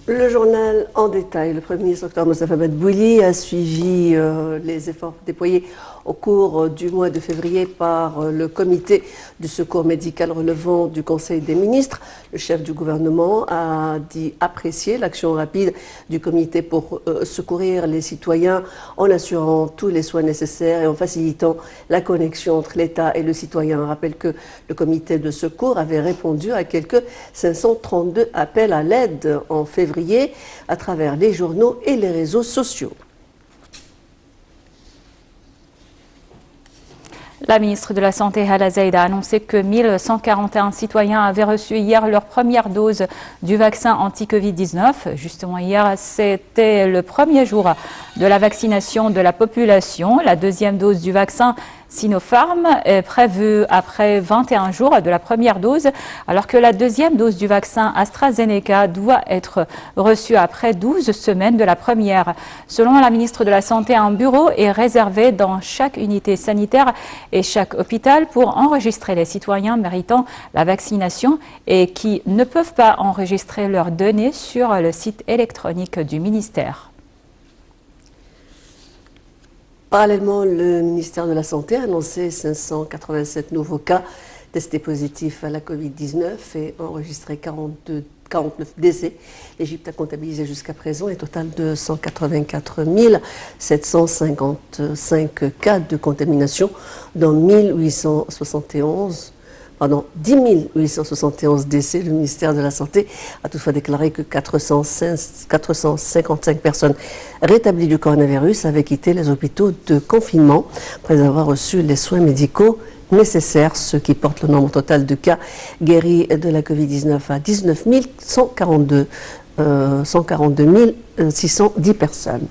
Le journal en détail. Le Premier ministre Dr Moustapha Madbouli a suivi les efforts déployés au cours du mois de février par le comité du secours médical relevant du Conseil des ministres. Le chef du gouvernement a dit apprécier l'action rapide du comité pour secourir les citoyens en assurant tous les soins nécessaires et en facilitant la connexion entre l'État et le citoyen. On rappelle que le comité de secours avait répondu à quelques 532 appels à l'aide en février à travers les journaux et les réseaux sociaux. La ministre de la Santé, Hala Zaïd, a annoncé que 1141 citoyens avaient reçu hier leur première dose du vaccin anti-Covid-19. Justement, hier, c'était le premier jour de la vaccination de la population. La deuxième dose du vaccin Sinopharm est prévue après 21 jours de la première dose, alors que la deuxième dose du vaccin AstraZeneca doit être reçue après 12 semaines de la première. Selon la ministre de la Santé, un bureau est réservé dans chaque unité sanitaire et chaque hôpital pour enregistrer les citoyens méritant la vaccination et qui ne peuvent pas enregistrer leurs données sur le site électronique du ministère. Parallèlement, le ministère de la Santé a annoncé 587 nouveaux cas testés positifs à la Covid-19 et enregistré 49 décès. L'Égypte a comptabilisé jusqu'à présent un total de 184 755 cas de contamination, dont 10 871 décès. Le ministère de la Santé a toutefois déclaré que 455 personnes rétablies du coronavirus avaient quitté les hôpitaux de confinement après avoir reçu les soins médicaux nécessaires, ce qui porte le nombre total de cas guéris de la Covid-19 à 19 142 610 personnes.